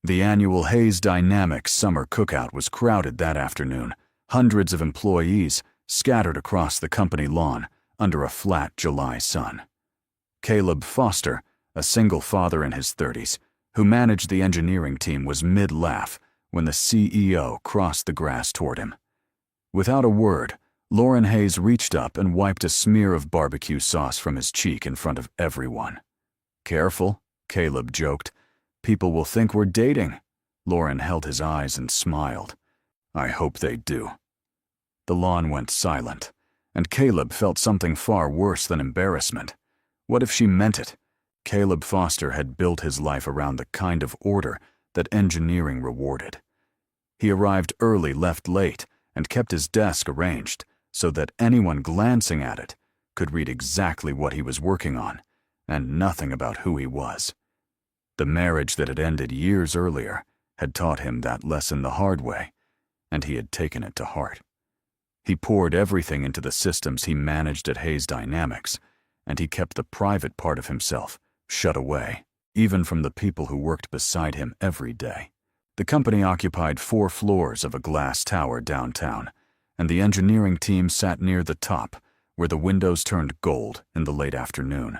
The annual Hayes Dynamics summer cookout was crowded that afternoon, hundreds of employees scattered across the company lawn under a flat July sun. Caleb Foster, a single father in his 30s, who managed the engineering team, was mid-laugh when the CEO crossed the grass toward him. Without a word, Lauren Hayes reached up and wiped a smear of barbecue sauce from his cheek in front of everyone. "Careful," Caleb joked. "People will think we're dating." Lauren held his eyes and smiled. "I hope they do." The lawn went silent, and Caleb felt something far worse than embarrassment. What if she meant it? Caleb Foster had built his life around the kind of order that engineering rewarded. He arrived early, left late, and kept his desk arranged so that anyone glancing at it could read exactly what he was working on and nothing about who he was. The marriage that had ended years earlier had taught him that lesson the hard way, and he had taken it to heart. He poured everything into the systems he managed at Hayes Dynamics, and he kept the private part of himself shut away, even from the people who worked beside him every day. The company occupied 4 floors of a glass tower downtown, and the engineering team sat near the top, where the windows turned gold in the late afternoon.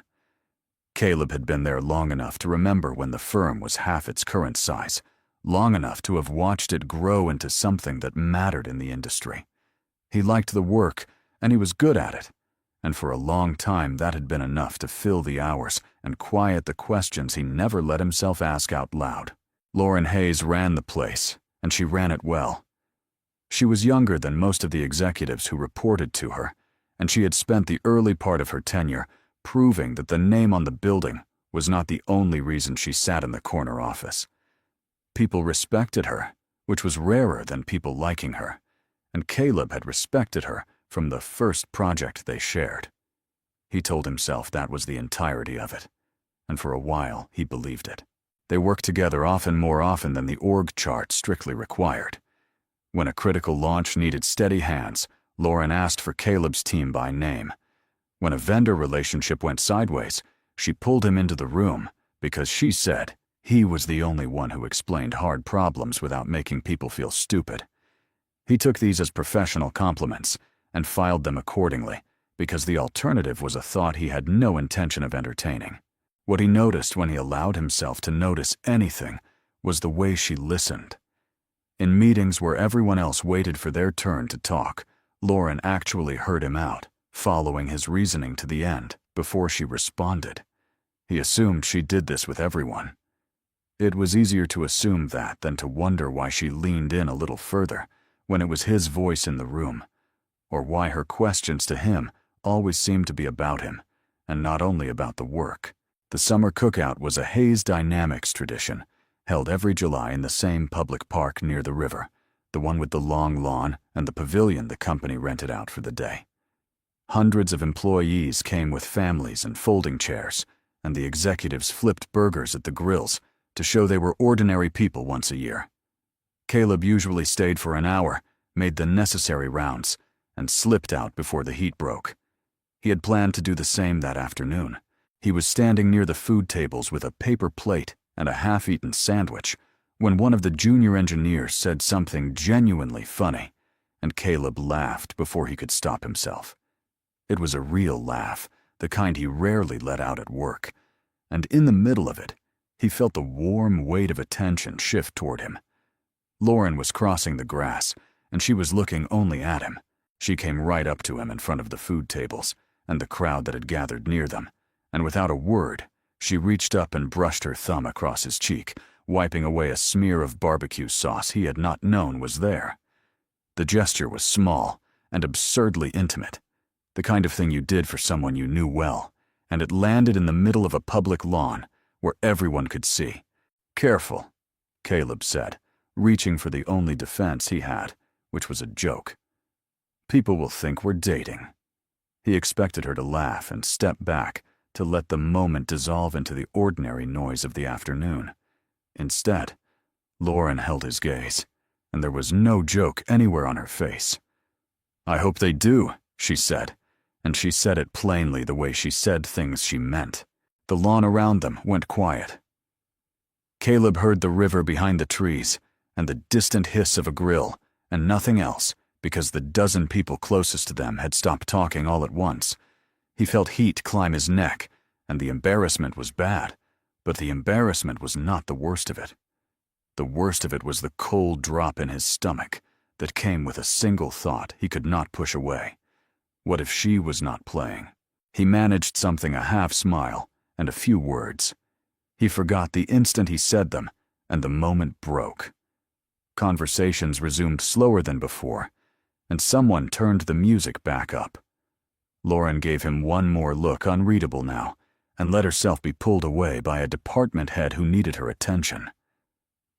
Caleb had been there long enough to remember when the firm was half its current size, long enough to have watched it grow into something that mattered in the industry. He liked the work, and he was good at it, and for a long time that had been enough to fill the hours and quiet the questions he never let himself ask out loud. Lauren Hayes ran the place, and she ran it well. She was younger than most of the executives who reported to her, and she had spent the early part of her tenure proving that the name on the building was not the only reason she sat in the corner office. People respected her, which was rarer than people liking her, and Caleb had respected her from the first project they shared. He told himself that was the entirety of it, and for a while he believed it. They worked together often, more often than the org chart strictly required. When a critical launch needed steady hands, Lauren asked for Caleb's team by name. When a vendor relationship went sideways, she pulled him into the room because she said he was the only one who explained hard problems without making people feel stupid. He took these as professional compliments and filed them accordingly, because the alternative was a thought he had no intention of entertaining. What he noticed when he allowed himself to notice anything was the way she listened. In meetings where everyone else waited for their turn to talk, Lauren actually heard him out, following his reasoning to the end before she responded. He assumed she did this with everyone. It was easier to assume that than to wonder why she leaned in a little further when it was his voice in the room, or why her questions to him always seemed to be about him, and not only about the work. The summer cookout was a Hayes Dynamics tradition, held every July in the same public park near the river, the one with the long lawn and the pavilion the company rented out for the day. Hundreds of employees came with families and folding chairs, and the executives flipped burgers at the grills to show they were ordinary people once a year. Caleb usually stayed for an hour, made the necessary rounds, and slipped out before the heat broke. He had planned to do the same that afternoon. He was standing near the food tables with a paper plate and a half-eaten sandwich when one of the junior engineers said something genuinely funny, and Caleb laughed before he could stop himself. It was a real laugh, the kind he rarely let out at work, and in the middle of it, he felt the warm weight of attention shift toward him. Lauren was crossing the grass, and she was looking only at him. She came right up to him in front of the food tables and the crowd that had gathered near them, and without a word, she reached up and brushed her thumb across his cheek, wiping away a smear of barbecue sauce he had not known was there. The gesture was small and absurdly intimate, the kind of thing you did for someone you knew well, and it landed in the middle of a public lawn where everyone could see. "Careful," Caleb said, reaching for the only defense he had, which was a joke. "People will think we're dating." He expected her to laugh and step back to let the moment dissolve into the ordinary noise of the afternoon. Instead, Lauren held his gaze, and there was no joke anywhere on her face. "I hope they do," she said, and she said it plainly the way she said things she meant. The lawn around them went quiet. Caleb heard the river behind the trees and the distant hiss of a grill, and nothing else, because the dozen people closest to them had stopped talking all at once. He felt heat climb his neck, and the embarrassment was bad, but the embarrassment was not the worst of it. The worst of it was the cold drop in his stomach that came with a single thought he could not push away. What if she was not playing? He managed something, a half smile and a few words. He forgot the instant he said them, and the moment broke. Conversations resumed slower than before, and someone turned the music back up. Lauren gave him one more look, unreadable now, and let herself be pulled away by a department head who needed her attention.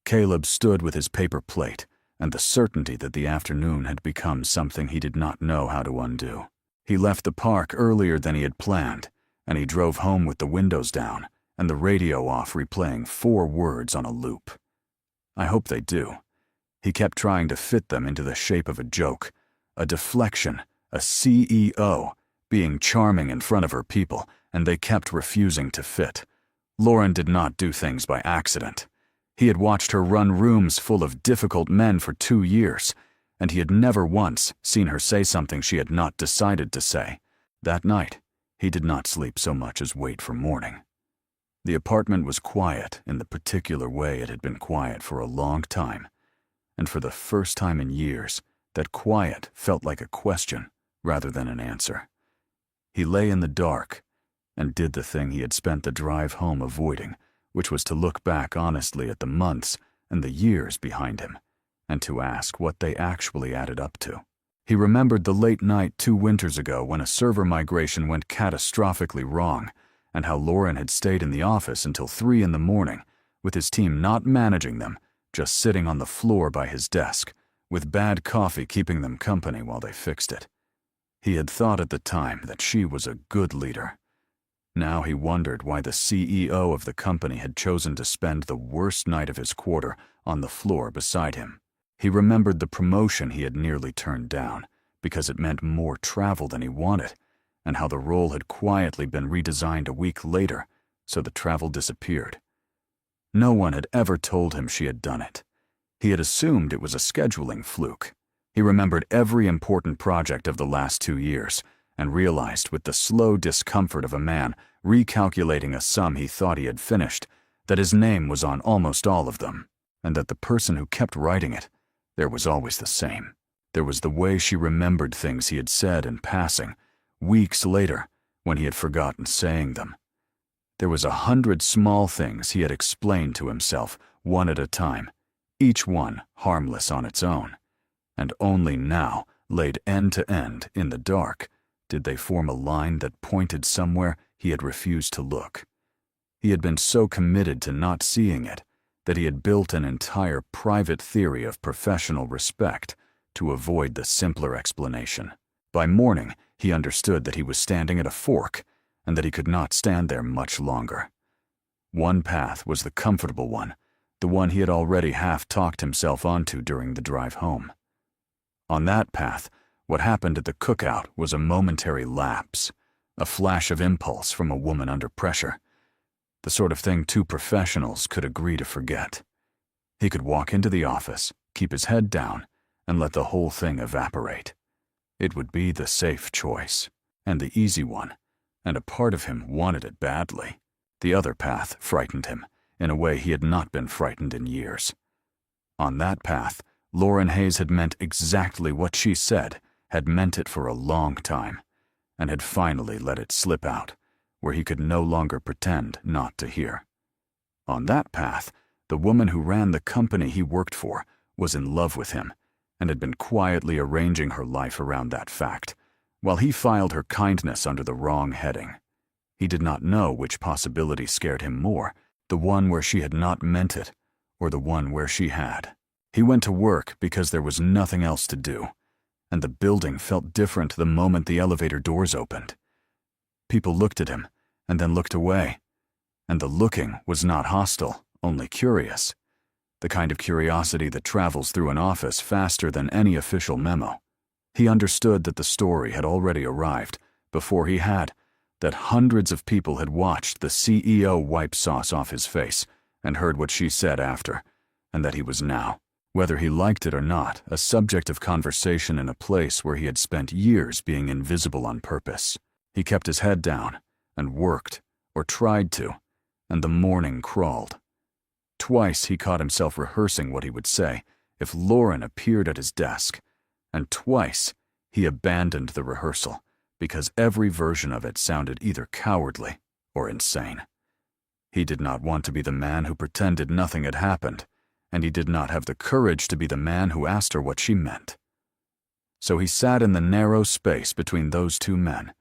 Caleb stood with his paper plate and the certainty that the afternoon had become something he did not know how to undo. He left the park earlier than he had planned, and he drove home with the windows down and the radio off, replaying 4 words on a loop. I hope they do. He kept trying to fit them into the shape of a joke, a deflection, a CEO, being charming in front of her people, and they kept refusing to fit. Lauren did not do things by accident. He had watched her run rooms full of difficult men for 2 years, and he had never once seen her say something she had not decided to say. That night, he did not sleep so much as wait for morning. The apartment was quiet in the particular way it had been quiet for a long time, and for the first time in years, that quiet felt like a question rather than an answer. He lay in the dark and did the thing he had spent the drive home avoiding, which was to look back honestly at the months and the years behind him, and to ask what they actually added up to. He remembered the late night 2 winters ago when a server migration went catastrophically wrong, and how Lauren had stayed in the office until 3 in the morning, with his team not managing them, just sitting on the floor by his desk, with bad coffee keeping them company while they fixed it. He had thought at the time that she was a good leader. Now he wondered why the CEO of the company had chosen to spend the worst night of his quarter on the floor beside him. He remembered the promotion he had nearly turned down, because it meant more travel than he wanted, and how the role had quietly been redesigned a week later, so the travel disappeared. No one had ever told him she had done it. He had assumed it was a scheduling fluke. He remembered every important project of the last 2 years, and realized with the slow discomfort of a man recalculating a sum he thought he had finished, that his name was on almost all of them, and that the person who kept writing it, there was always the same. There was the way she remembered things he had said in passing, weeks later, when he had forgotten saying them. There was 100 small things he had explained to himself, one at a time, each one harmless on its own, and only now, laid end to end in the dark, did they form a line that pointed somewhere he had refused to look. He had been so committed to not seeing it that he had built an entire private theory of professional respect to avoid the simpler explanation. By morning, he understood that he was standing at a fork and that he could not stand there much longer. One path was the comfortable one, the one he had already half-talked himself onto during the drive home. On that path, what happened at the cookout was a momentary lapse, a flash of impulse from a woman under pressure, the sort of thing 2 professionals could agree to forget. He could walk into the office, keep his head down, and let the whole thing evaporate. It would be the safe choice, and the easy one, and a part of him wanted it badly. The other path frightened him, in a way he had not been frightened in years. On that path, Lauren Hayes had meant exactly what she said, had meant it for a long time, and had finally let it slip out, where he could no longer pretend not to hear. On that path, the woman who ran the company he worked for was in love with him, and had been quietly arranging her life around that fact, while he filed her kindness under the wrong heading. He did not know which possibility scared him more, the one where she had not meant it, or the one where she had. He went to work because there was nothing else to do, and the building felt different the moment the elevator doors opened. People looked at him, and then looked away, and the looking was not hostile, only curious, the kind of curiosity that travels through an office faster than any official memo. He understood that the story had already arrived, before he had, that hundreds of people had watched the CEO wipe sauce off his face, and heard what she said after, and that he was now, whether he liked it or not, a subject of conversation in a place where he had spent years being invisible on purpose. He kept his head down and worked, or tried to, and the morning crawled. Twice he caught himself rehearsing what he would say if Lauren appeared at his desk, and twice he abandoned the rehearsal because every version of it sounded either cowardly or insane. He did not want to be the man who pretended nothing had happened, and he did not have the courage to be the man who asked her what she meant. So he sat in the narrow space between those two men,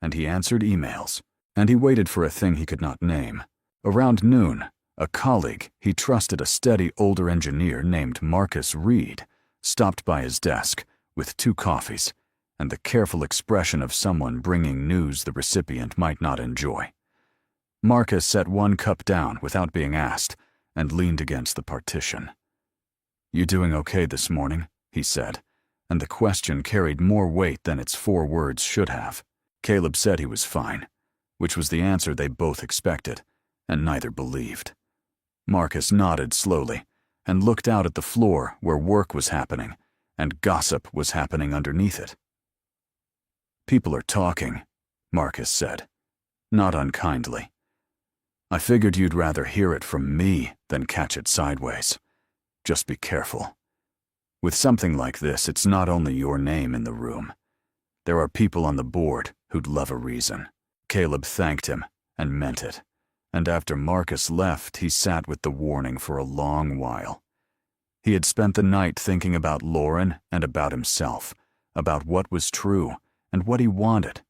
and he answered emails, and he waited for a thing he could not name. Around noon, a colleague he trusted, a steady older engineer named Marcus Reed, stopped by his desk with 2 coffees and the careful expression of someone bringing news the recipient might not enjoy. Marcus set 1 cup down without being asked and leaned against the partition. "You doing okay this morning?" he said, and the question carried more weight than its 4 words should have. Caleb said he was fine, which was the answer they both expected, and neither believed. Marcus nodded slowly and looked out at the floor where work was happening and gossip was happening underneath it. "People are talking," Marcus said, not unkindly. "I figured you'd rather hear it from me than catch it sideways. Just be careful. With something like this, it's not only your name in the room. There are people on the board who'd love a reason." Caleb thanked him and meant it, and after Marcus left, he sat with the warning for a long while. He had spent the night thinking about Lauren and about himself, about what was true and what he wanted,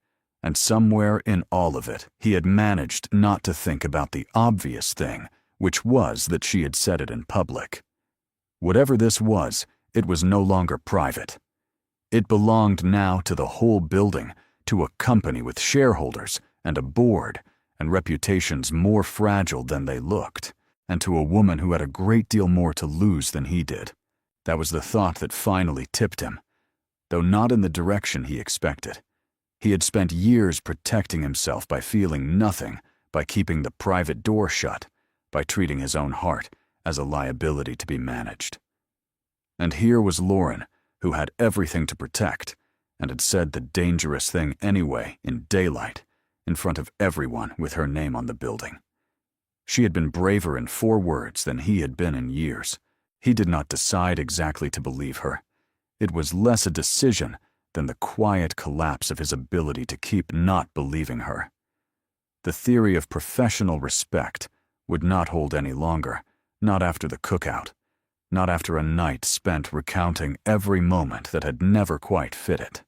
and somewhere in all of it, he had managed not to think about the obvious thing, which was that she had said it in public. Whatever this was, it was no longer private. It belonged now to the whole building, to a company with shareholders and a board, and reputations more fragile than they looked, and to a woman who had a great deal more to lose than he did. That was the thought that finally tipped him, though not in the direction he expected. He had spent years protecting himself by feeling nothing, by keeping the private door shut, by treating his own heart as a liability to be managed. And here was Lauren, who had everything to protect, and had said the dangerous thing anyway in daylight, in front of everyone with her name on the building. She had been braver in 4 words than he had been in years. He did not decide exactly to believe her. It was less a decision than the quiet collapse of his ability to keep not believing her. The theory of professional respect would not hold any longer, not after the cookout, not after a night spent recounting every moment that had never quite fit it.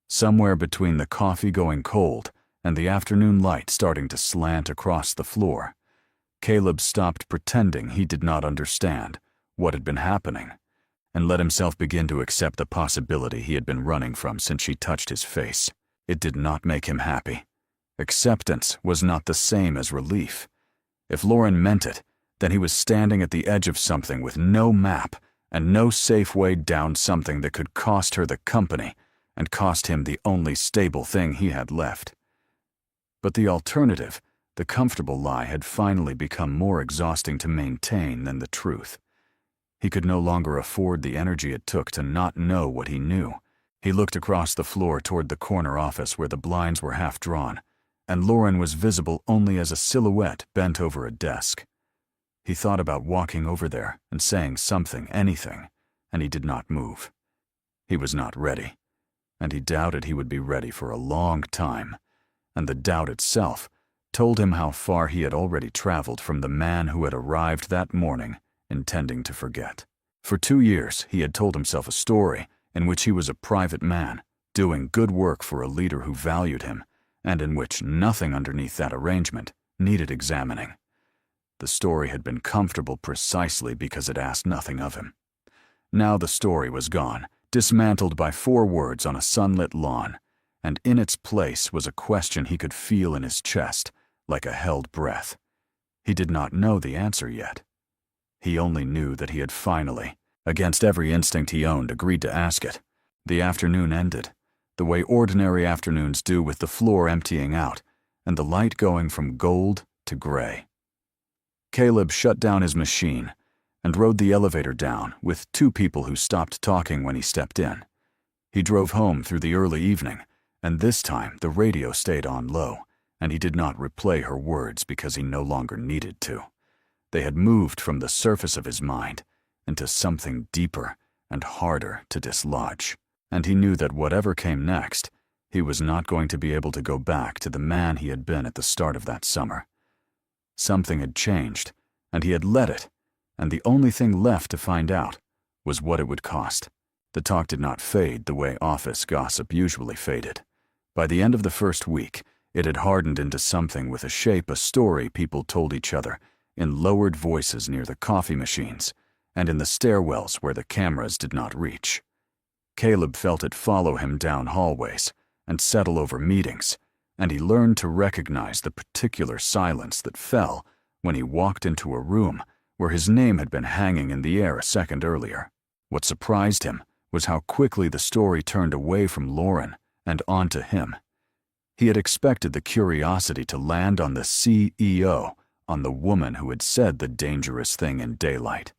Somewhere between the coffee going cold and the afternoon light starting to slant across the floor, Caleb stopped pretending he did not understand what had been happening and let himself begin to accept the possibility he had been running from since she touched his face. It did not make him happy. Acceptance was not the same as relief. If Lauren meant it, then he was standing at the edge of something with no map and no safe way down something that could cost her the company and cost him the only stable thing he had left. But the alternative, the comfortable lie, had finally become more exhausting to maintain than the truth. He could no longer afford the energy it took to not know what he knew. He looked across the floor toward the corner office where the blinds were half drawn, and Lauren was visible only as a silhouette bent over a desk. He thought about walking over there and saying something, anything, and he did not move. He was not ready, and he doubted he would be ready for a long time, and the doubt itself told him how far he had already traveled from the man who had arrived that morning intending to forget. For 2 years, he had told himself a story in which he was a private man, doing good work for a leader who valued him, and in which nothing underneath that arrangement needed examining. The story had been comfortable precisely because it asked nothing of him. Now the story was gone, dismantled by 4 words on a sunlit lawn, and in its place was a question he could feel in his chest, like a held breath. He did not know the answer yet. He only knew that he had finally, against every instinct he owned, agreed to ask it. The afternoon ended, the way ordinary afternoons do, with the floor emptying out and the light going from gold to gray. Caleb shut down his machine and rode the elevator down with two people who stopped talking when he stepped in. He drove home through the early evening, and this time the radio stayed on low, and he did not replay her words because he no longer needed to. They had moved from the surface of his mind into something deeper and harder to dislodge, and he knew that whatever came next, he was not going to be able to go back to the man he had been at the start of that summer. Something had changed, and he had let it, and the only thing left to find out was what it would cost. The talk did not fade the way office gossip usually faded. By the end of the first week, it had hardened into something with a shape, a story people told each other in lowered voices near the coffee machines and in the stairwells where the cameras did not reach. Caleb felt it follow him down hallways and settle over meetings, and he learned to recognize the particular silence that fell when he walked into a room where his name had been hanging in the air a second earlier. What surprised him was how quickly the story turned away from Lauren and onto him. He had expected the curiosity to land on the CEO, on the woman who had said the dangerous thing in daylight.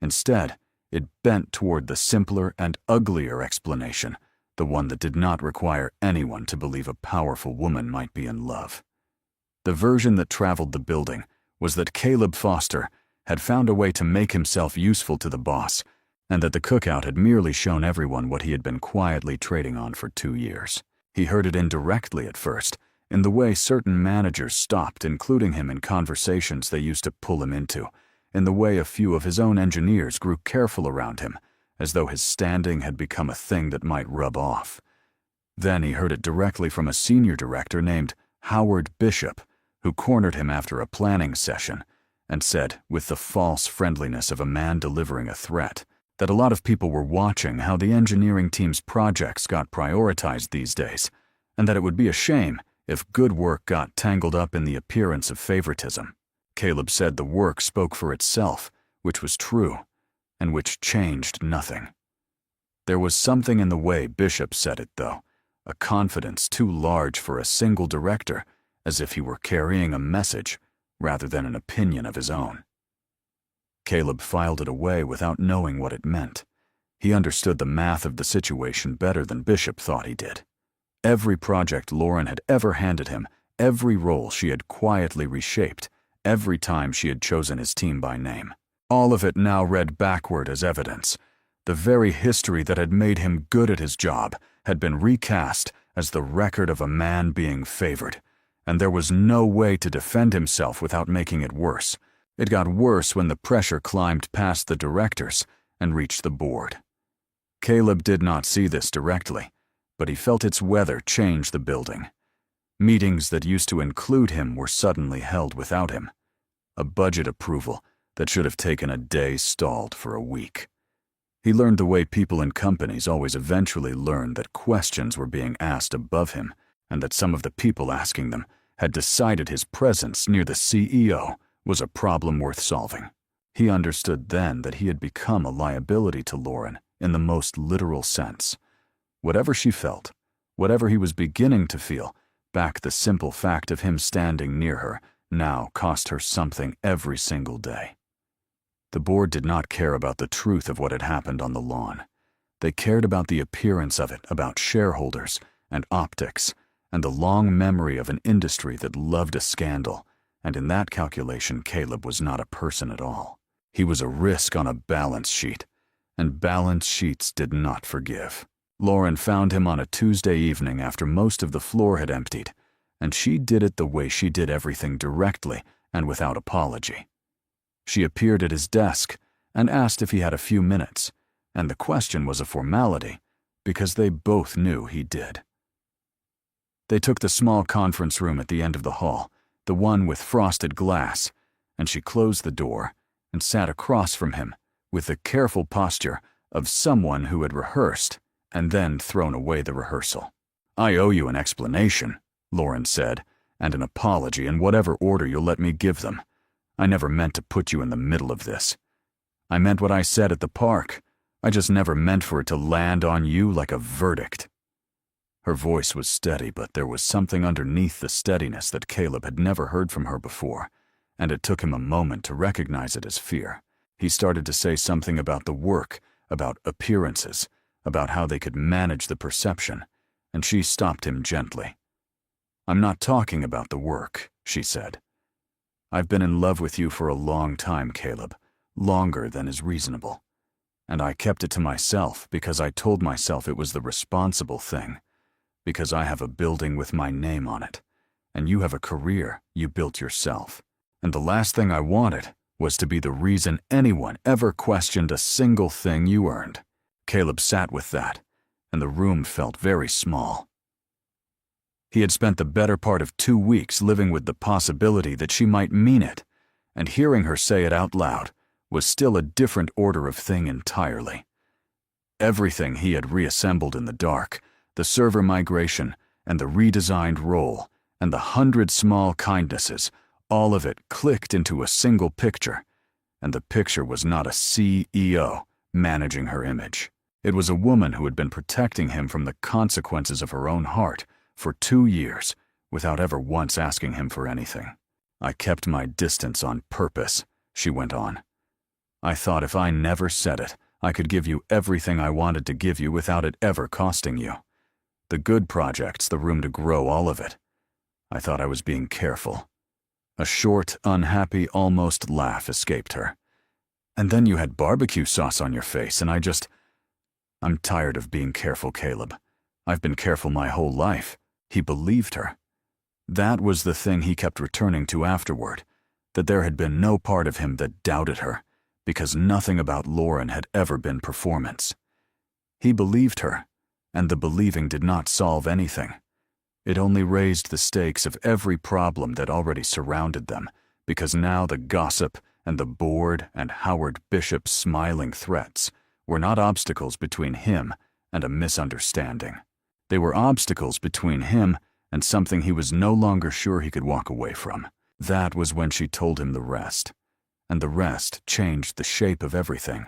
Instead, it bent toward the simpler and uglier explanation, the one that did not require anyone to believe a powerful woman might be in love. The version that traveled the building was that Caleb Foster had found a way to make himself useful to the boss, and that the cookout had merely shown everyone what he had been quietly trading on for 2 years. He heard it indirectly at first, in the way certain managers stopped including him in conversations they used to pull him into, in the way a few of his own engineers grew careful around him, as though his standing had become a thing that might rub off. Then he heard it directly from a senior director named Howard Bishop, who cornered him after a planning session and said, with the false friendliness of a man delivering a threat, that a lot of people were watching how the engineering team's projects got prioritized these days, and that it would be a shame if good work got tangled up in the appearance of favoritism. Caleb said the work spoke for itself, which was true, and which changed nothing. There was something in the way Bishop said it, though, a confidence too large for a single director, as if he were carrying a message rather than an opinion of his own. Caleb filed it away without knowing what it meant. He understood the math of the situation better than Bishop thought he did. Every project Lauren had ever handed him, every role she had quietly reshaped, every time she had chosen his team by name, all of it now read backward as evidence. The very history that had made him good at his job had been recast as the record of a man being favored, and there was no way to defend himself without making it worse. It got worse when the pressure climbed past the directors and reached the board. Caleb did not see this directly, but he felt its weather change the building. Meetings that used to include him were suddenly held without him. A budget approval that should have taken a day stalled for a week. He learned the way people in companies always eventually learn that questions were being asked above him, and that some of the people asking them had decided his presence near the CEO was a problem worth solving. He understood then that he had become a liability to Lauren in the most literal sense. Whatever she felt, whatever he was beginning to feel, back the simple fact of him standing near her now cost her something every single day. The board did not care about the truth of what had happened on the lawn. They cared about the appearance of it, about shareholders and optics, and the long memory of an industry that loved a scandal, and in that calculation Caleb was not a person at all. He was a risk on a balance sheet, and balance sheets did not forgive. Lauren found him on a Tuesday evening after most of the floor had emptied, and she did it the way she did everything, directly and without apology. She appeared at his desk and asked if he had a few minutes, and the question was a formality because they both knew he did. They took the small conference room at the end of the hall, the one with frosted glass, and she closed the door and sat across from him with the careful posture of someone who had rehearsed and then thrown away the rehearsal. "I owe you an explanation," Lauren said, "and an apology in whatever order you'll let me give them. I never meant to put you in the middle of this. I meant what I said at the park. I just never meant for it to land on you like a verdict." Her voice was steady, but there was something underneath the steadiness that Caleb had never heard from her before, and it took him a moment to recognize it as fear. He started to say something about the work, about appearances, about how they could manage the perception, and she stopped him gently. "I'm not talking about the work," she said. "I've been in love with you for a long time, Caleb, longer than is reasonable. And I kept it to myself because I told myself it was the responsible thing, because I have a building with my name on it, and you have a career you built yourself. And the last thing I wanted was to be the reason anyone ever questioned a single thing you earned." Caleb sat with that, and the room felt very small. He had spent the better part of 2 weeks living with the possibility that she might mean it, and hearing her say it out loud was still a different order of thing entirely. Everything he had reassembled in the dark, the server migration, and the redesigned role, and the 100 small kindnesses, all of it clicked into a single picture, and the picture was not a CEO managing her image. It was a woman who had been protecting him from the consequences of her own heart for 2 years without ever once asking him for anything. "I kept my distance on purpose," she went on. "I thought if I never said it, I could give you everything I wanted to give you without it ever costing you. The good projects, the room to grow, all of it. I thought I was being careful." A short, unhappy, almost laugh escaped her. "And then you had barbecue sauce on your face, and I'm tired of being careful, Caleb. I've been careful my whole life." He believed her. That was the thing he kept returning to afterward, that there had been no part of him that doubted her, because nothing about Lauren had ever been performance. He believed her, and the believing did not solve anything. It only raised the stakes of every problem that already surrounded them, because now the gossip and the board and Howard Bishop's smiling threats were not obstacles between him and a misunderstanding. They were obstacles between him and something he was no longer sure he could walk away from. That was when she told him the rest, and the rest changed the shape of everything.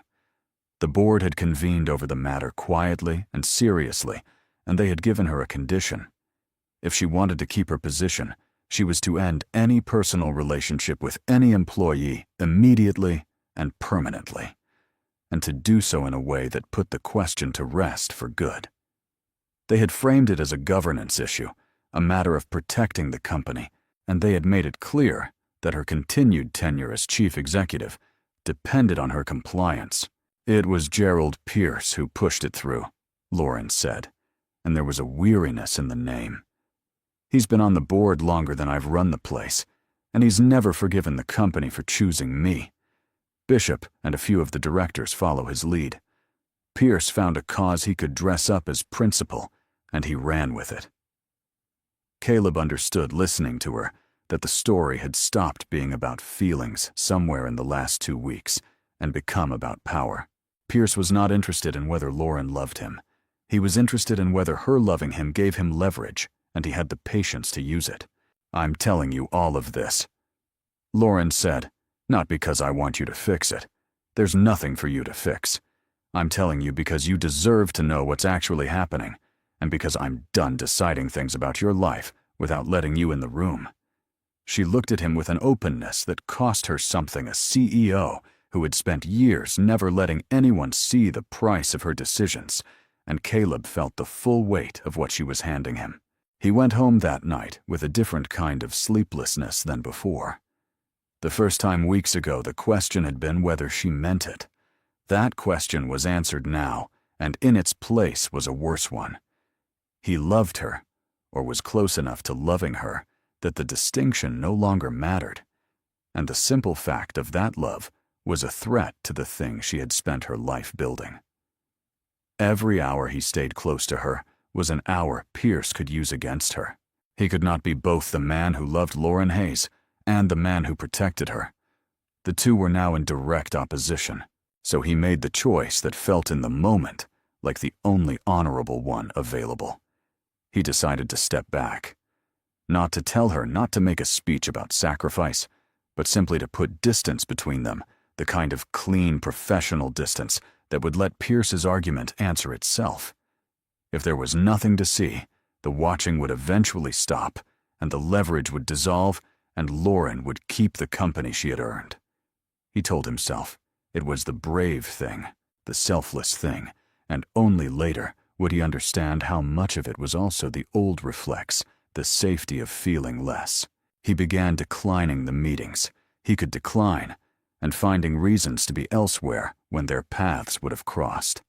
The board had convened over the matter quietly and seriously, and they had given her a condition. If she wanted to keep her position, she was to end any personal relationship with any employee immediately and permanently, and to do so in a way that put the question to rest for good. They had framed it as a governance issue, a matter of protecting the company, and they had made it clear that her continued tenure as chief executive depended on her compliance. "It was Gerald Pierce who pushed it through," Lauren said, and there was a weariness in the name. "He's been on the board longer than I've run the place, and he's never forgiven the company for choosing me. Bishop and a few of the directors follow his lead. Pierce found a cause he could dress up as principal, and he ran with it." Caleb understood, listening to her, that the story had stopped being about feelings somewhere in the last 2 weeks and become about power. Pierce was not interested in whether Lauren loved him. He was interested in whether her loving him gave him leverage, and he had the patience to use it. "I'm telling you all of this," Lauren said, "not because I want you to fix it. There's nothing for you to fix. I'm telling you because you deserve to know what's actually happening, and because I'm done deciding things about your life without letting you in the room." She looked at him with an openness that cost her something, a CEO who had spent years never letting anyone see the price of her decisions, and Caleb felt the full weight of what she was handing him. He went home that night with a different kind of sleeplessness than before. The first time weeks ago, the question had been whether she meant it. That question was answered now, and in its place was a worse one. He loved her, or was close enough to loving her, that the distinction no longer mattered, and the simple fact of that love was a threat to the thing she had spent her life building. Every hour he stayed close to her was an hour Pierce could use against her. He could not be both the man who loved Lauren Hayes and the man who protected her. The two were now in direct opposition, so he made the choice that felt in the moment like the only honorable one available. He decided to step back. Not to tell her, not to make a speech about sacrifice, but simply to put distance between them, the kind of clean, professional distance that would let Pierce's argument answer itself. If there was nothing to see, the watching would eventually stop, and the leverage would dissolve, and Lauren would keep the company she had earned. He told himself it was the brave thing, the selfless thing, and only later would he understand how much of it was also the old reflex, the safety of feeling less. He began declining the meetings he could decline and finding reasons to be elsewhere when their paths would have crossed.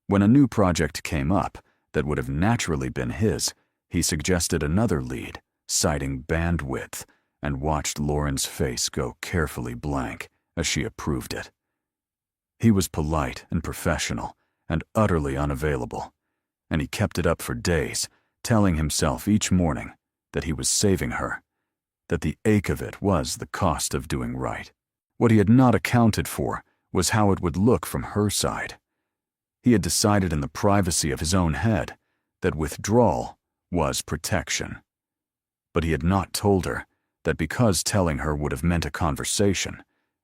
When a new project came up that would have naturally been his, he suggested another lead, citing bandwidth, and watched Lauren's face go carefully blank as she approved it. He was polite and professional and utterly unavailable, and he kept it up for days, telling himself each morning that he was saving her, that the ache of it was the cost of doing right. What he had not accounted for was how it would look from her side. He had decided in the privacy of his own head that withdrawal was protection. But he had not told her that because telling her would have meant a conversation,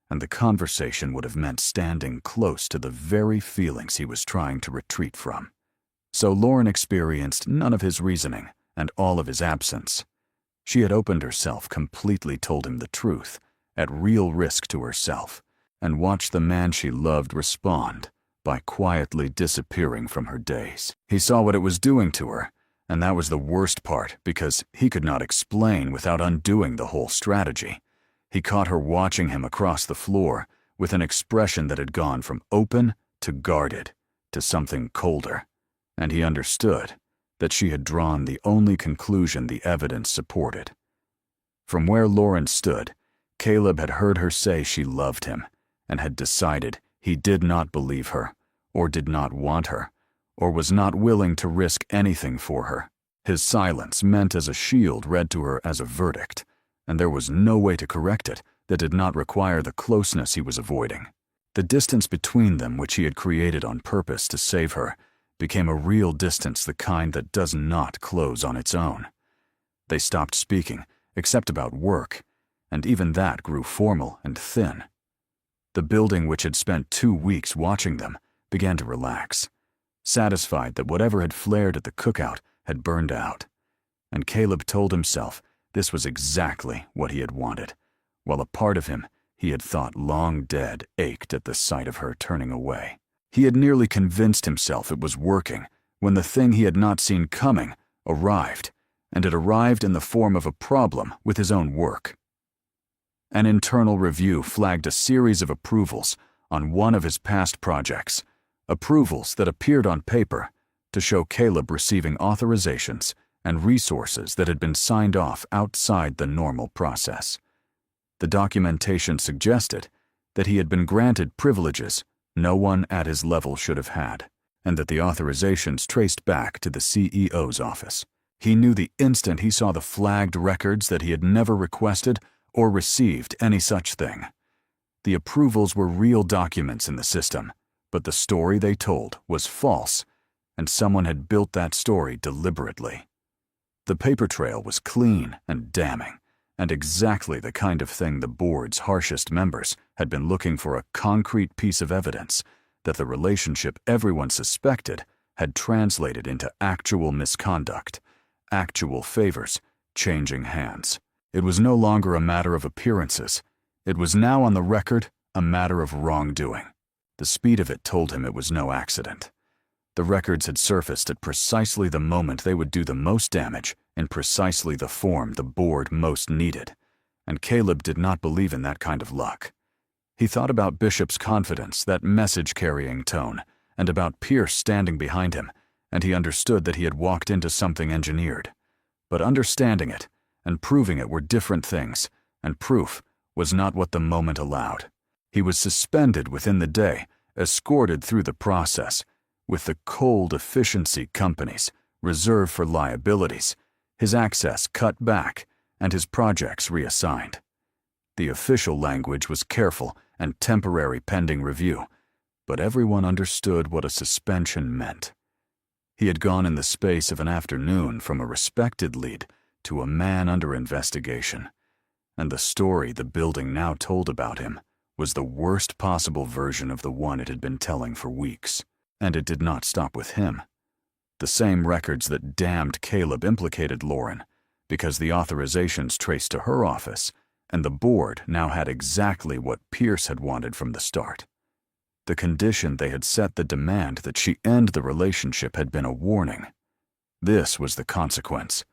and the conversation would have meant standing close to the very feelings he was trying to retreat from. So Lauren experienced none of his reasoning and all of his absence. She had opened herself, completely told him the truth, at real risk to herself, and watched the man she loved respond by quietly disappearing from her days. He saw what it was doing to her, and that was the worst part because he could not explain without undoing the whole strategy. He caught her watching him across the floor with an expression that had gone from open to guarded to something colder, and he understood that she had drawn the only conclusion the evidence supported. From where Lauren stood, Caleb had heard her say she loved him and had decided he did not believe her, or did not want her, or was not willing to risk anything for her. His silence meant as a shield read to her as a verdict, and there was no way to correct it that did not require the closeness he was avoiding. The distance between them, which he had created on purpose to save her, became a real distance, the kind that does not close on its own. They stopped speaking, except about work, and even that grew formal and thin. The building, which had spent 2 weeks watching them, began to relax, satisfied that whatever had flared at the cookout had burned out. And Caleb told himself this was exactly what he had wanted, while a part of him he had thought long dead ached at the sight of her turning away. He had nearly convinced himself it was working when the thing he had not seen coming arrived, and it arrived in the form of a problem with his own work. An internal review flagged a series of approvals on one of his past projects, approvals that appeared on paper to show Caleb receiving authorizations and resources that had been signed off outside the normal process. The documentation suggested that he had been granted privileges no one at his level should have had, and that the authorizations traced back to the CEO's office. He knew the instant he saw the flagged records that he had never requested or received any such thing. The approvals were real documents in the system, but the story they told was false, and someone had built that story deliberately. The paper trail was clean and damning, and exactly the kind of thing the board's harshest members had been looking for, a concrete piece of evidence that the relationship everyone suspected had translated into actual misconduct, actual favors changing hands. It was no longer a matter of appearances. It was now on the record a matter of wrongdoing. The speed of it told him it was no accident. The records had surfaced at precisely the moment they would do the most damage in precisely the form the board most needed, and Caleb did not believe in that kind of luck. He thought about Bishop's confidence, that message-carrying tone, and about Pierce standing behind him, and he understood that he had walked into something engineered. But understanding it and proving it were different things, and proof was not what the moment allowed. He was suspended within the day, escorted through the process, with the cold efficiency companies reserved for liabilities, his access cut back, and his projects reassigned. The official language was careful and temporary pending review, but everyone understood what a suspension meant. He had gone in the space of an afternoon from a respected lead to a man under investigation, and the story the building now told about him was the worst possible version of the one it had been telling for weeks. And it did not stop with him. The same records that damned Caleb implicated Lauren, because the authorizations traced to her office and the board now had exactly what Pierce had wanted from the start. The condition they had set, the demand that she end the relationship, had been a warning. This was the consequence.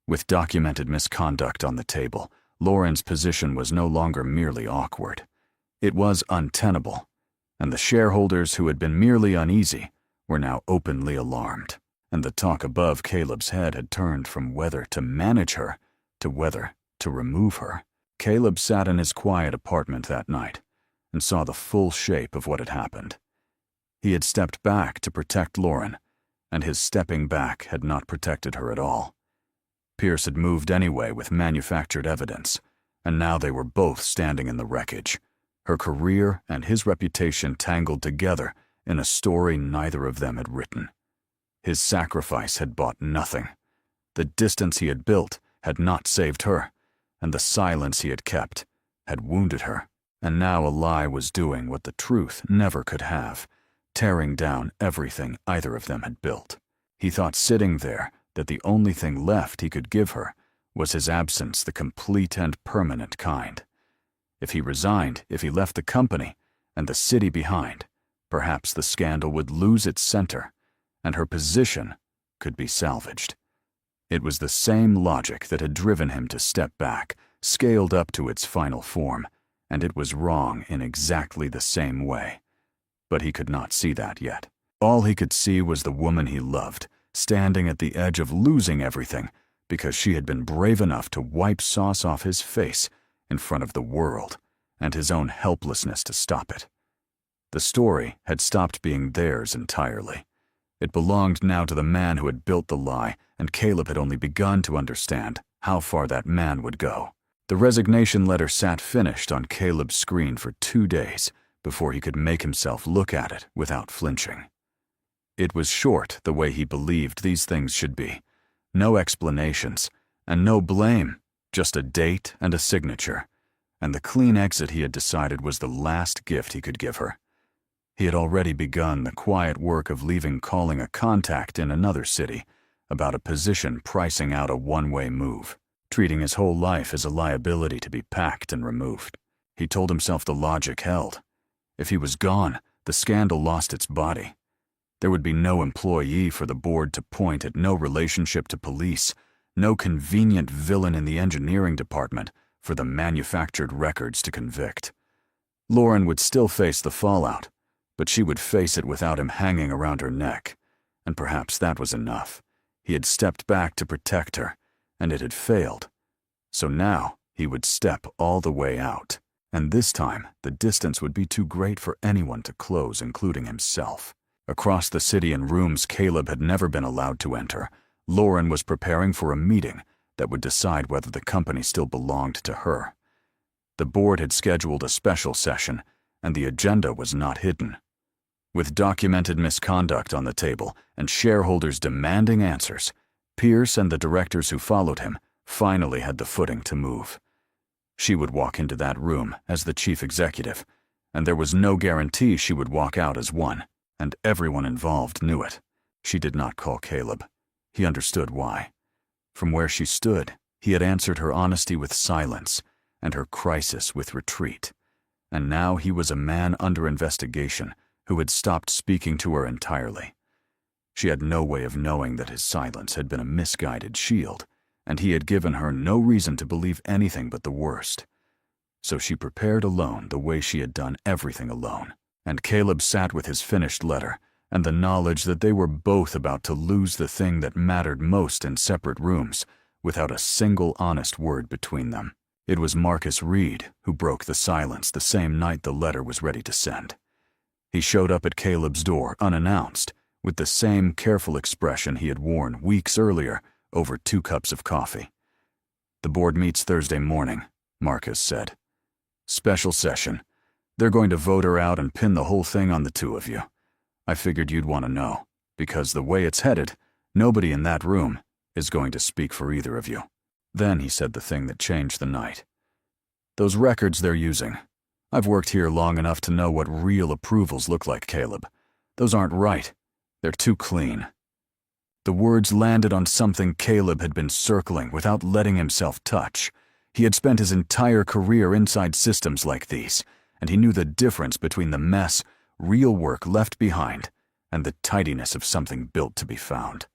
With documented misconduct on the table, Lauren's position was no longer merely awkward. It was untenable, and the shareholders who had been merely uneasy were now openly alarmed, and the talk above Caleb's head had turned from whether to manage her to whether to remove her. Caleb sat in his quiet apartment that night and saw the full shape of what had happened. He had stepped back to protect Lauren, and his stepping back had not protected her at all. Pierce had moved anyway with manufactured evidence, and now they were both standing in the wreckage, her career and his reputation tangled together in a story neither of them had written. His sacrifice had bought nothing. The distance he had built had not saved her, and the silence he had kept had wounded her. And now a lie was doing what the truth never could have, tearing down everything either of them had built. He thought, sitting there, that the only thing left he could give her was his absence, the complete and permanent kind. If he resigned, if he left the company and the city behind, perhaps the scandal would lose its center, and her position could be salvaged. It was the same logic that had driven him to step back, scaled up to its final form, and it was wrong in exactly the same way. But he could not see that yet. All he could see was the woman he loved, standing at the edge of losing everything because she had been brave enough to wipe sauce off his face in front of the world, and his own helplessness to stop it. The story had stopped being theirs entirely. It belonged now to the man who had built the lie, and Caleb had only begun to understand how far that man would go. The resignation letter sat finished on Caleb's screen for 2 days before he could make himself look at it without flinching. It was short the way he believed these things should be. No explanations, and no blame, just a date and a signature, and the clean exit he had decided was the last gift he could give her. He had already begun the quiet work of leaving, calling a contact in another city about a position pricing out a one-way move, treating his whole life as a liability to be packed and removed. He told himself the logic held. If he was gone, the scandal lost its body. There would be no employee for the board to point at, no relationship to police, no convenient villain in the engineering department for the manufactured records to convict. Lauren would still face the fallout, but she would face it without him hanging around her neck, and perhaps that was enough. He had stepped back to protect her, and it had failed. So now he would step all the way out, and this time the distance would be too great for anyone to close, including himself. Across the city, in rooms Caleb had never been allowed to enter, Lauren was preparing for a meeting that would decide whether the company still belonged to her. The board had scheduled a special session, and the agenda was not hidden. With documented misconduct on the table and shareholders demanding answers, Pierce and the directors who followed him finally had the footing to move. She would walk into that room as the chief executive, and there was no guarantee she would walk out as one, and everyone involved knew it. She did not call Caleb. He understood why. From where she stood, he had answered her honesty with silence and her crisis with retreat. And now he was a man under investigation who had stopped speaking to her entirely. She had no way of knowing that his silence had been a misguided shield, and he had given her no reason to believe anything but the worst. So she prepared alone the way she had done everything alone, and Caleb sat with his finished letter and the knowledge that they were both about to lose the thing that mattered most in separate rooms without a single honest word between them. It was Marcus Reed who broke the silence the same night the letter was ready to send. He showed up at Caleb's door unannounced, with the same careful expression he had worn weeks earlier over 2 cups of coffee. "The board meets Thursday morning," Marcus said. "Special session. They're going to vote her out and pin the whole thing on the 2 of you. I figured you'd want to know, because the way it's headed, nobody in that room is going to speak for either of you." Then he said the thing that changed the night. "Those records they're using. I've worked here long enough to know what real approvals look like, Caleb. Those aren't right. They're too clean." The words landed on something Caleb had been circling without letting himself touch. He had spent his entire career inside systems like these, and he knew the difference between the mess, real work left behind, and the tidiness of something built to be found.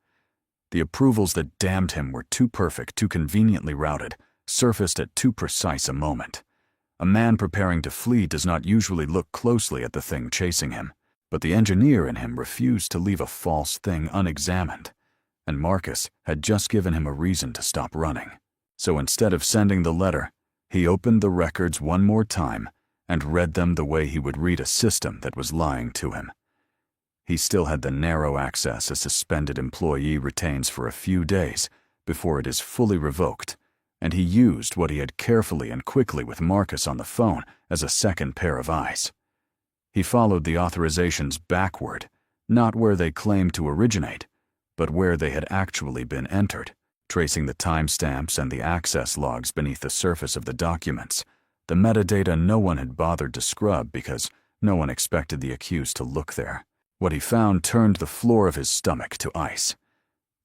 The approvals that damned him were too perfect, too conveniently routed, surfaced at too precise a moment. A man preparing to flee does not usually look closely at the thing chasing him, but the engineer in him refused to leave a false thing unexamined, and Marcus had just given him a reason to stop running. So instead of sending the letter, he opened the records one more time and read them the way he would read a system that was lying to him. He still had the narrow access a suspended employee retains for a few days before it is fully revoked, and he used what he had carefully and quickly with Marcus on the phone as a second pair of eyes. He followed the authorizations backward, not where they claimed to originate, but where they had actually been entered, tracing the timestamps and the access logs beneath the surface of the documents, the metadata no one had bothered to scrub because no one expected the accused to look there. What he found turned the floor of his stomach to ice.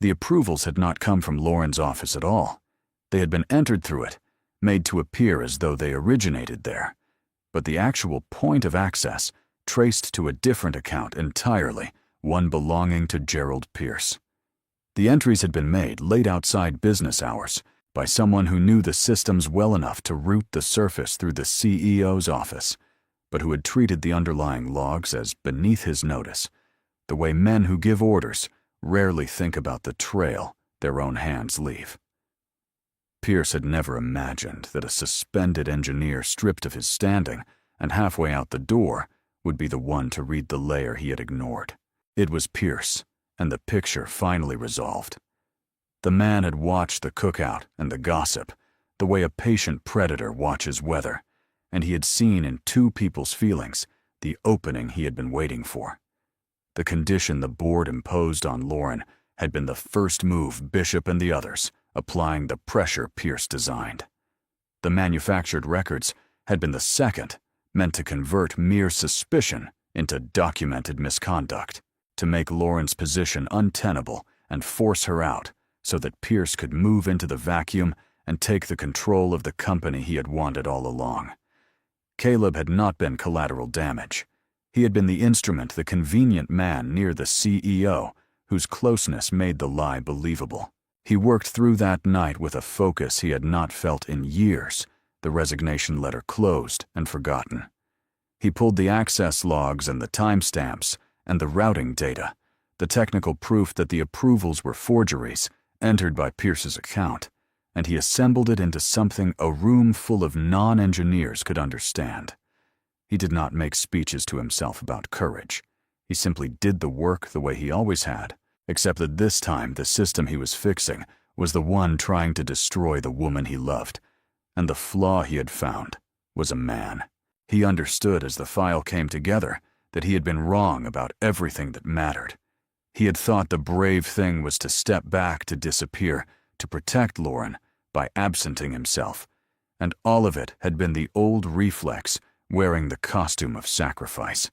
The approvals had not come from Lauren's office at all. They had been entered through it, made to appear as though they originated there. But the actual point of access traced to a different account entirely, one belonging to Gerald Pierce. The entries had been made late outside business hours by someone who knew the systems well enough to route the surface through the CEO's office, but who had treated the underlying logs as beneath his notice, the way men who give orders rarely think about the trail their own hands leave. Pierce had never imagined that a suspended engineer stripped of his standing and halfway out the door would be the one to read the layer he had ignored. It was Pierce, and the picture finally resolved. The man had watched the cookout and the gossip, the way a patient predator watches weather, and he had seen in two people's feelings the opening he had been waiting for. The condition the board imposed on Lauren had been the first move Bishop and the others, applying the pressure Pierce designed. The manufactured records had been the second, meant to convert mere suspicion into documented misconduct, to make Lauren's position untenable and force her out so that Pierce could move into the vacuum and take the control of the company he had wanted all along. Caleb had not been collateral damage. He had been the instrument, the convenient man near the CEO, whose closeness made the lie believable. He worked through that night with a focus he had not felt in years, the resignation letter closed and forgotten. He pulled the access logs and the timestamps and the routing data, the technical proof that the approvals were forgeries entered by Pierce's account, and he assembled it into something a room full of non-engineers could understand. He did not make speeches to himself about courage. He simply did the work the way he always had, except that this time the system he was fixing was the one trying to destroy the woman he loved, and the flaw he had found was a man. He understood as the file came together that he had been wrong about everything that mattered. He had thought the brave thing was to step back, to disappear, to protect Lauren by absenting himself, and all of it had been the old reflex wearing the costume of sacrifice.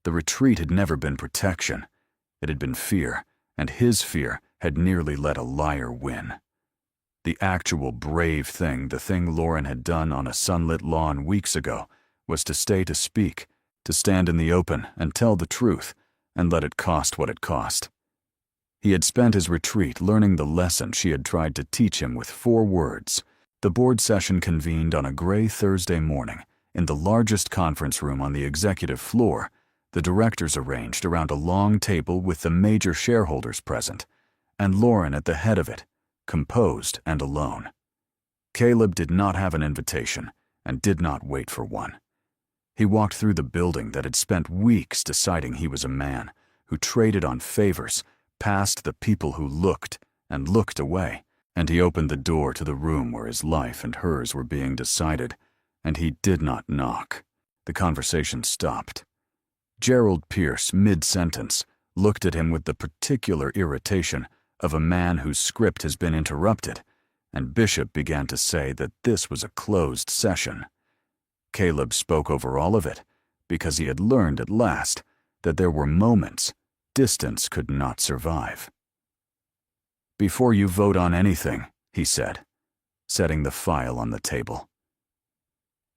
The retreat had never been protection. It had been fear, and his fear had nearly let a liar win. The actual brave thing, the thing Lauren had done on a sunlit lawn weeks ago, was to stay to speak, to stand in the open and tell the truth, and let it cost what it cost. He had spent his retreat learning the lesson she had tried to teach him with 4 words. The board session convened on a gray Thursday morning in the largest conference room on the executive floor. The directors arranged around a long table with the major shareholders present, and Lauren at the head of it, composed and alone. Caleb did not have an invitation and did not wait for one. He walked through the building that had spent weeks deciding he was a man who traded on favors, past the people who looked and looked away, and he opened the door to the room where his life and hers were being decided, and he did not knock. The conversation stopped. Gerald Pierce, mid-sentence, looked at him with the particular irritation of a man whose script has been interrupted, and Bishop began to say that this was a closed session. Caleb spoke over all of it, because he had learned at last that there were moments distance could not survive. "Before you vote on anything," he said, setting the file on the table.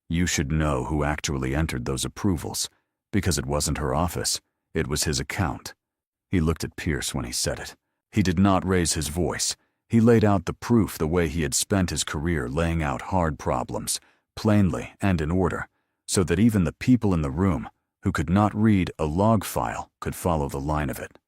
"You should know who actually entered those approvals, because it wasn't her office, it was his account." He looked at Pierce when he said it. He did not raise his voice. He laid out the proof the way he had spent his career laying out hard problems, plainly and in order, so that even the people in the room, who could not read a log file, could follow the line of it.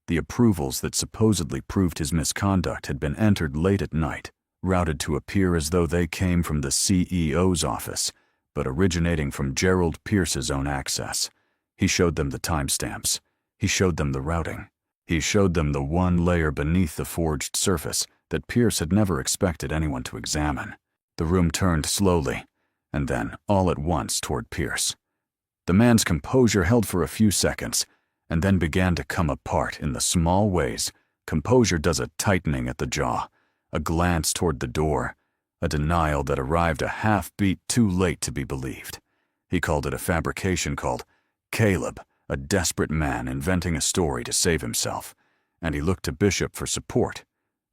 The approvals that supposedly proved his misconduct had been entered late at night, routed to appear as though they came from the CEO's office, but originating from Gerald Pierce's own access. He showed them the timestamps. He showed them the routing. He showed them the one layer beneath the forged surface that Pierce had never expected anyone to examine. The room turned slowly, and then, all at once, toward Pierce. The man's composure held for a few seconds, and then began to come apart in the small ways composure does, a tightening at the jaw, a glance toward the door, a denial that arrived a half-beat too late to be believed. He called it a fabrication called Caleb, a desperate man inventing a story to save himself, and he looked to Bishop for support.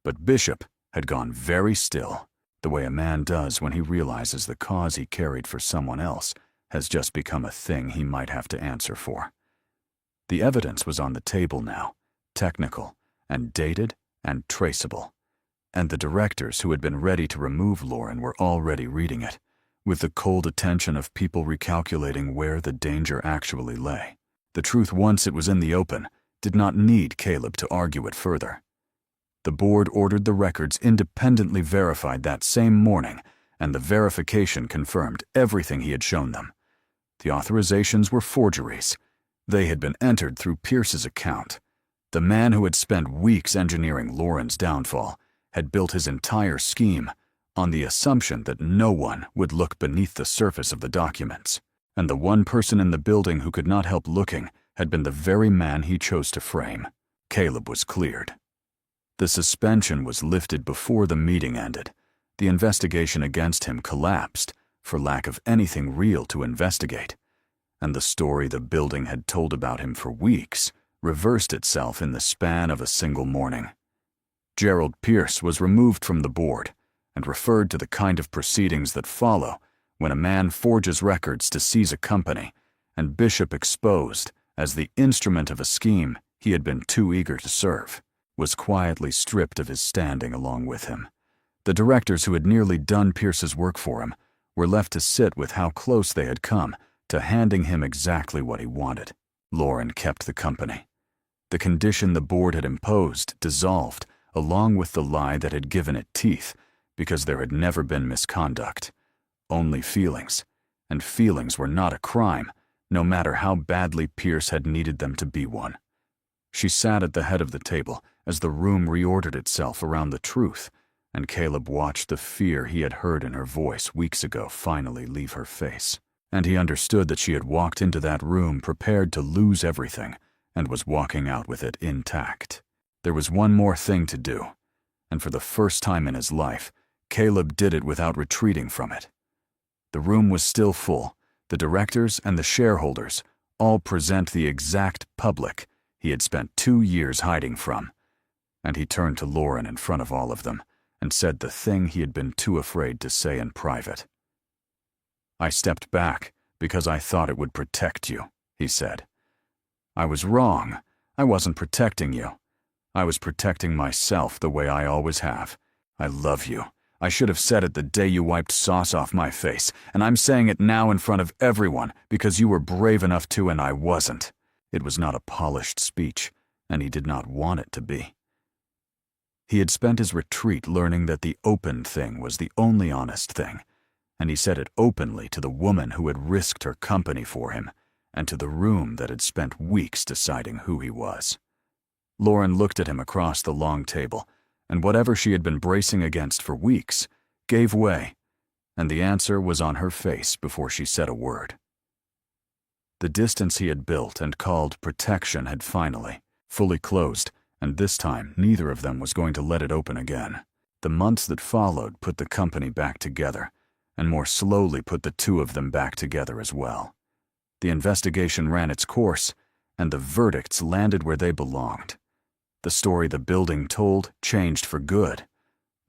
But Bishop had gone very still, the way a man does when he realizes the cause he carried for someone else has just become a thing he might have to answer for. The evidence was on the table now, technical and dated and traceable, and the directors who had been ready to remove Lauren were already reading it, with the cold attention of people recalculating where the danger actually lay. The truth, once it was in the open, did not need Caleb to argue it further. The board ordered the records independently verified that same morning, and the verification confirmed everything he had shown them. The authorizations were forgeries. They had been entered through Pierce's account. The man who had spent weeks engineering Lauren's downfall had built his entire scheme on the assumption that no one would look beneath the surface of the documents, and the one person in the building who could not help looking had been the very man he chose to frame. Caleb was cleared. The suspension was lifted before the meeting ended. The investigation against him collapsed for lack of anything real to investigate, and the story the building had told about him for weeks reversed itself in the span of a single morning. Gerald Pierce was removed from the board and referred to the kind of proceedings that follow when a man forges records to seize a company, and Bishop, exposed as the instrument of a scheme he had been too eager to serve, was quietly stripped of his standing along with him. The directors who had nearly done Pierce's work for him were left to sit with how close they had come to handing him exactly what he wanted. Lauren kept the company. The condition the board had imposed dissolved, along with the lie that had given it teeth, because there had never been misconduct. Only feelings, and feelings were not a crime, no matter how badly Pierce had needed them to be one. She sat at the head of the table as the room reordered itself around the truth, and Caleb watched the fear he had heard in her voice weeks ago finally leave her face. And he understood that she had walked into that room prepared to lose everything, and was walking out with it intact. There was one more thing to do, and for the first time in his life, Caleb did it without retreating from it. The room was still full, the directors and the shareholders all present the exact public he had spent 2 years hiding from, and he turned to Lauren in front of all of them and said the thing he had been too afraid to say in private. "I stepped back because I thought it would protect you," he said. "I was wrong. I wasn't protecting you. I was protecting myself the way I always have. I love you. I should have said it the day you wiped sauce off my face, and I'm saying it now in front of everyone because you were brave enough to and I wasn't." It was not a polished speech, and he did not want it to be. He had spent his retreat learning that the open thing was the only honest thing, and he said it openly to the woman who had risked her company for him, and to the room that had spent weeks deciding who he was. Lauren looked at him across the long table, and whatever she had been bracing against for weeks gave way, and the answer was on her face before she said a word. The distance he had built and called protection had finally, fully closed, and this time neither of them was going to let it open again. The months that followed put the company back together, and more slowly put the two of them back together as well. The investigation ran its course, and the verdicts landed where they belonged. The story the building told changed for good.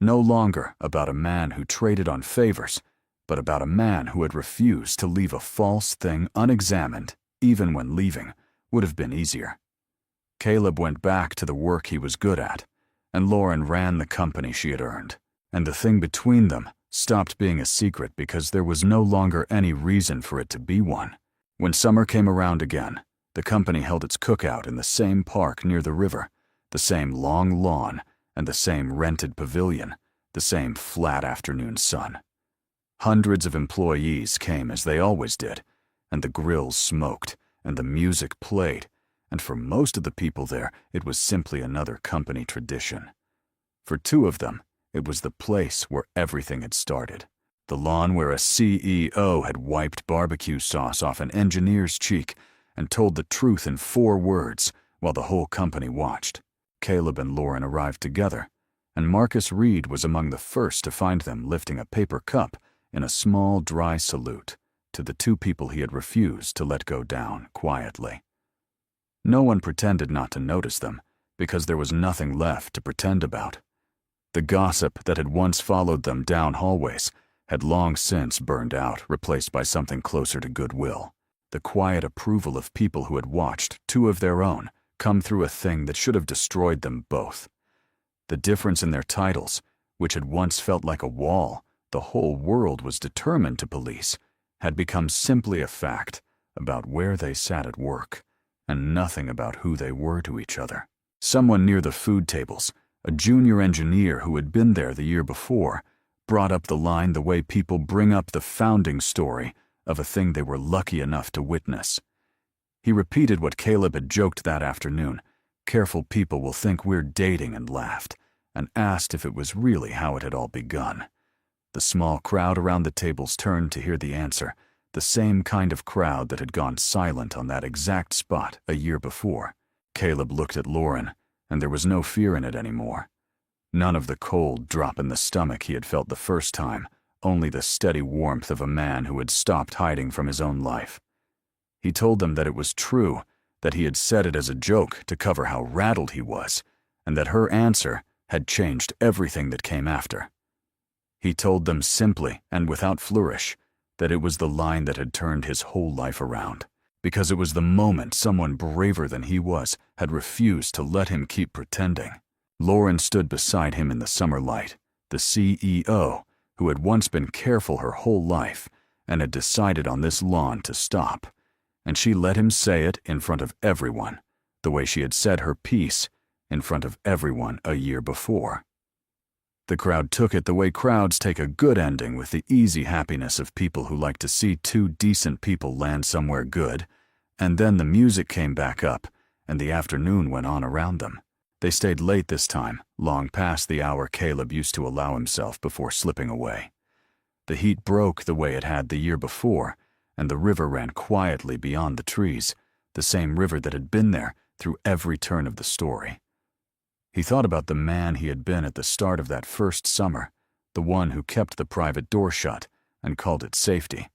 No longer about a man who traded on favors, but about a man who had refused to leave a false thing unexamined, even when leaving would have been easier. Caleb went back to the work he was good at, and Lauren ran the company she had earned. And the thing between them stopped being a secret because there was no longer any reason for it to be one. When summer came around again, the company held its cookout in the same park near the river, the same long lawn, and the same rented pavilion, the same flat afternoon sun. Hundreds of employees came as they always did, and the grills smoked, and the music played, and for most of the people there, it was simply another company tradition. For two of them, it was the place where everything had started. The lawn where a CEO had wiped barbecue sauce off an engineer's cheek and told the truth in 4 words while the whole company watched. Caleb and Lauren arrived together, and Marcus Reed was among the first to find them lifting a paper cup in a small, dry salute to the 2 people he had refused to let go down quietly. No one pretended not to notice them, because there was nothing left to pretend about. The gossip that had once followed them down hallways had long since burned out, replaced by something closer to goodwill. The quiet approval of people who had watched 2 of their own come through a thing that should have destroyed them both. The difference in their titles, which had once felt like a wall the whole world was determined to police, had become simply a fact about where they sat at work, and nothing about who they were to each other. Someone near the food tables, a junior engineer who had been there the year before, brought up the line the way people bring up the founding story of a thing they were lucky enough to witness. He repeated what Caleb had joked that afternoon, "Careful people will think we're dating," and laughed, and asked if it was really how it had all begun. The small crowd around the tables turned to hear the answer, the same kind of crowd that had gone silent on that exact spot a year before. Caleb looked at Lauren, and there was no fear in it anymore. None of the cold drop in the stomach he had felt the first time, only the steady warmth of a man who had stopped hiding from his own life. He told them that it was true, that he had said it as a joke to cover how rattled he was, and that her answer had changed everything that came after. He told them simply and without flourish that it was the line that had turned his whole life around, because it was the moment someone braver than he was had refused to let him keep pretending. Lauren stood beside him in the summer light, the CEO, who had once been careful her whole life and had decided on this lawn to stop, and she let him say it in front of everyone, the way she had said her piece in front of everyone a year before. The crowd took it the way crowds take a good ending, with the easy happiness of people who like to see 2 decent people land somewhere good, and then the music came back up, and the afternoon went on around them. They stayed late this time, long past the hour Caleb used to allow himself before slipping away. The heat broke the way it had the year before, and the river ran quietly beyond the trees, the same river that had been there through every turn of the story. He thought about the man he had been at the start of that first summer, the one who kept the private door shut and called it safety,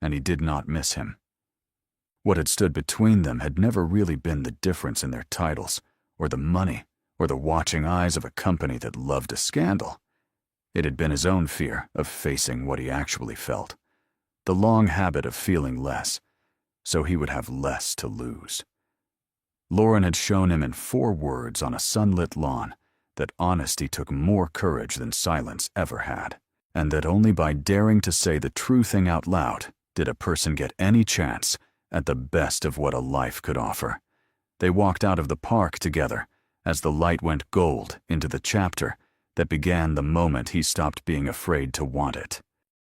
and he did not miss him. What had stood between them had never really been the difference in their titles, or the money, or the watching eyes of a company that loved a scandal. It had been his own fear of facing what he actually felt, the long habit of feeling less, so he would have less to lose. Lauren had shown him in 4 words on a sunlit lawn that honesty took more courage than silence ever had, and that only by daring to say the true thing out loud did a person get any chance at the best of what a life could offer. They walked out of the park together as the light went gold into the chapter that began the moment he stopped being afraid to want it.